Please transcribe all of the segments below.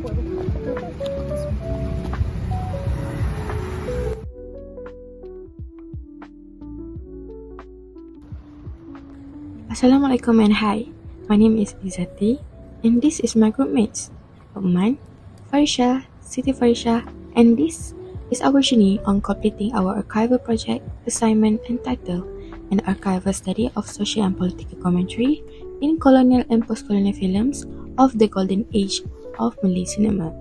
Assalamualaikum and hi. My name is Izzati and this is my group mates, Luqman, Farishah, Siti Farishah, and this is our journey on completing our archival project, assignment and title, an archival study of social and political commentary in colonial and postcolonial films of the golden age of Malay cinema.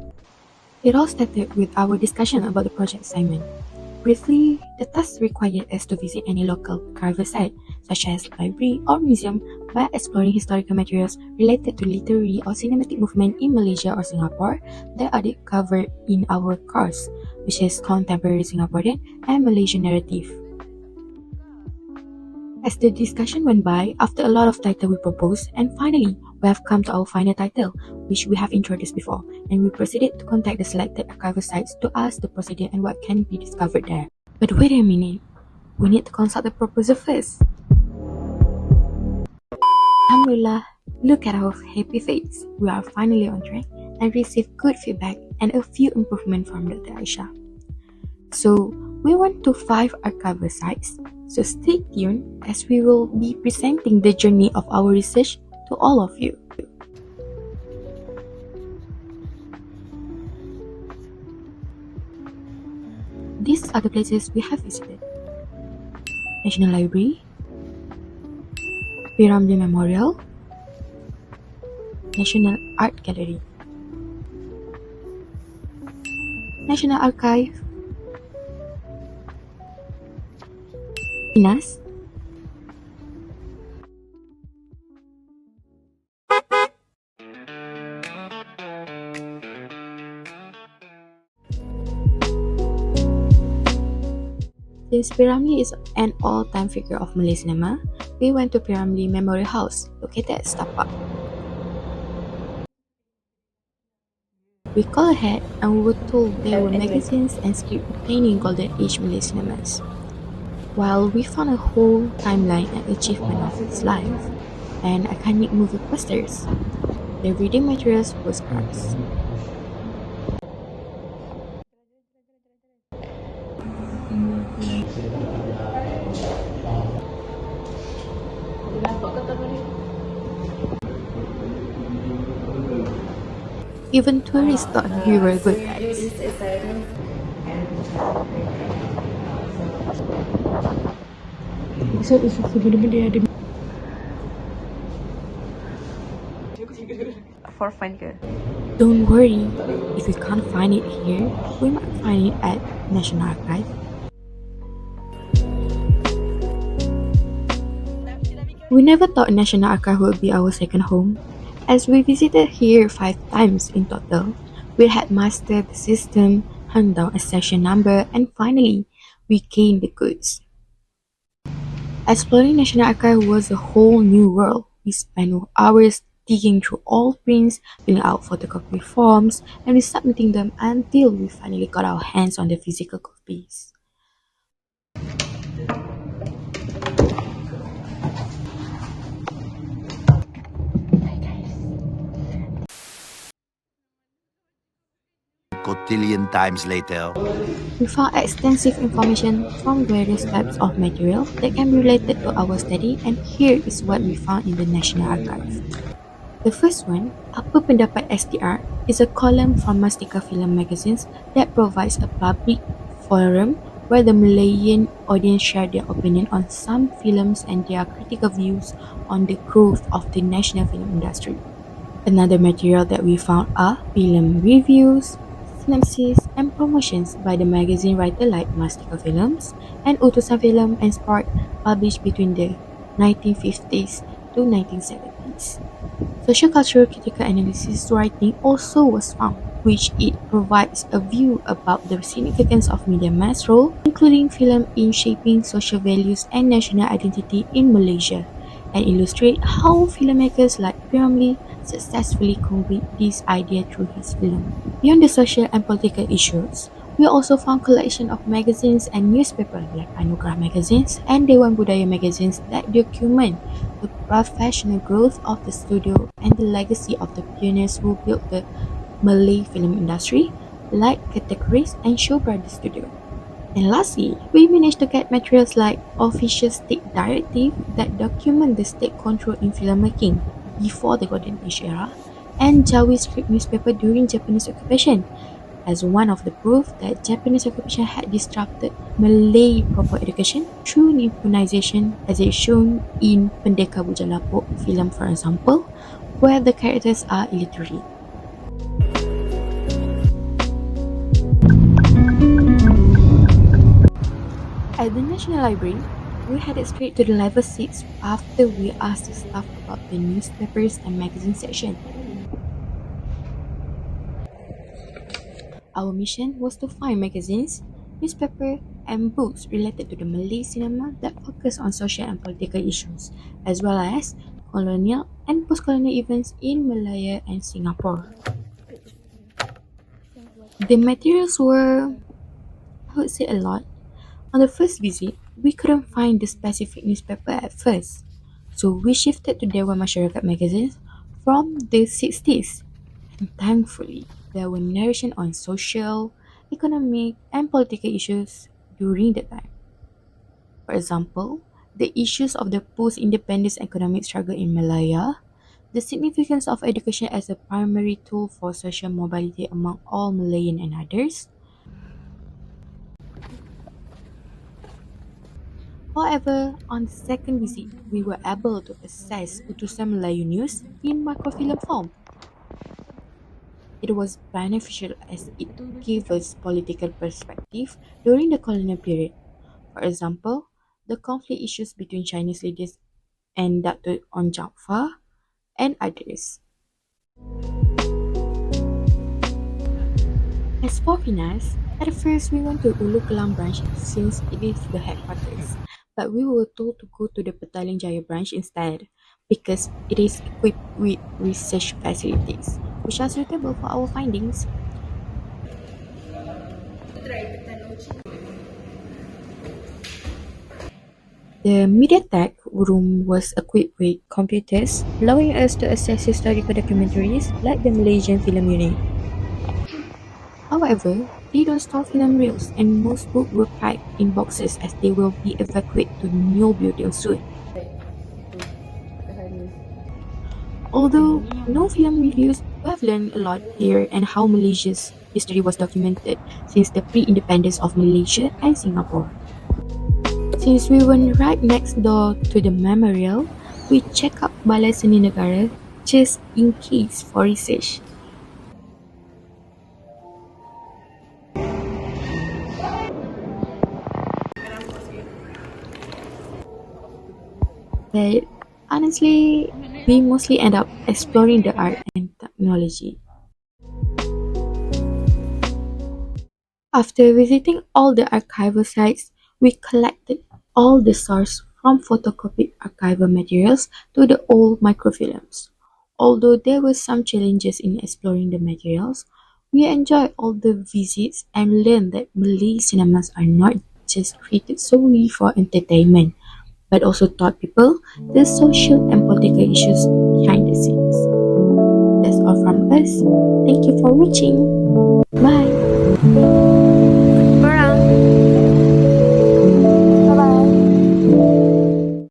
It all started with our discussion about the project assignment. Briefly, the task required us to visit any local archival site, such as library or museum, by exploring historical materials related to literary or cinematic movement in Malaysia or Singapore that are covered in our course, which is Contemporary Singaporean and Malaysian Narrative. As the discussion went by, after a lot of titles we proposed, and finally, we have come to our final title, which we have introduced before, and we proceeded to contact the selected archival sites to ask the procedure and what can be discovered there. But wait a minute, we need to consult the proposal first. Alhamdulillah, look at our happy face. We are finally on track and received good feedback and a few improvements from Dr. Aisha. So, we went to 5 archival sites, so stay tuned as we will be presenting the journey of our research to all of you. These are the places we have visited: National Library, Piramli Memorial, National Art Gallery, National Archive, Inas, since Piramli is an all-time figure of Malay cinema, we went to Piramli Memorial House, located at Setapak. We called ahead and we were told there were magazines and scripts containing golden age Malay cinemas. While we found a whole timeline and achievement of his life, and iconic movie posters, the reading materials were scarce. Even tourists thought we were good guys. For fun ke? Don't worry, if we can't find it here, we might find it at National Archive. We never thought National Archive would be our second home, as we visited here 5 times in total. We had mastered the system, hunt down a session number, and finally, we gained the goods. Exploring National Archive was a whole new world. We spent hours digging through all prints, filling out photocopy forms, and resubmitting them until we finally got our hands on the physical copies. Cotillion times later. We found extensive information from various types of material that can be related to our study, and here is what we found in the National Archive. The first one, Apa Pendapat SDR, is a column from Mastika Film magazines that provides a public forum where the Malayan audience share their opinion on some films and their critical views on the growth of the national film industry. Another material that we found are film reviews, synopsis, and promotions by the magazine writer like Mastika Films and Utusan Film and Sport, published between the 1950s to 1970s. Social-cultural critical analysis writing also was found, which it provides a view about the significance of media mass role, including film in shaping social values and national identity in Malaysia, and illustrate how filmmakers like Piramli successfully conveyed this idea through his film. Beyond the social and political issues, we also found collection of magazines and newspapers like Anugerah magazines and Dewan Budaya magazines that document the professional growth of the studio and the legacy of the pioneers who built the Malay film industry, like categories and Show Brothers Studio. And lastly, we managed to get materials like official state directive that document the state control in filmmaking before the Golden Age era, and Jawi script newspaper during Japanese occupation, as one of the proof that Japanese occupation had disrupted Malay proper education through Nipponization, as is shown in Pendeka Bujang Lapuk film, for example, where the characters are illiterate. At the National Library, we headed straight to the level 6 after we asked the staff about the newspapers and magazine section. Our mission was to find magazines, newspaper, and books related to the Malay cinema that focus on social and political issues, as well as colonial and post-colonial events in Malaya and Singapore. The materials were, I would say, a lot. On the first visit, we couldn't find the specific newspaper at first, so we shifted to Dewan Masyarakat magazines from the 60s. And thankfully, there were narration on social, economic, and political issues during that time. For example, the issues of the post-independence economic struggle in Malaya, the significance of education as a primary tool for social mobility among all Malayan and others. However, on the second visit, we were able to access Utusan Melayu News in microfilm form. It was beneficial as it gave us political perspective during the colonial period. For example, the conflict issues between Chinese leaders and Dr. On Jaafar and others. As for finance, at first we went to Ulu Kelang branch since it is the headquarters, but we were told to go to the Petaling Jaya branch instead because it is equipped with research facilities, which are suitable for our findings. The MediaTek room was equipped with computers, allowing us to access historical documentaries like the Malaysian Film Unit. However, they don't store film reels, and most books were packed in boxes as they will be evacuated to new buildings soon. Although no film reviews, we have learned a lot here and how Malaysia's history was documented since the pre-independence of Malaysia and Singapore. Since we were right next door to the memorial, we checked out Balai Seni Negara just in case for research. But honestly, we mostly end up exploring the art and technology. After visiting all the archival sites, we collected all the source from photocopied archival materials to the old microfilms. Although there were some challenges in exploring the materials, we enjoyed all the visits and learned that Malay cinemas are not just created solely for entertainment, but also taught people the social and political issues behind the scenes. That's all from us. Thank you for watching. Bye.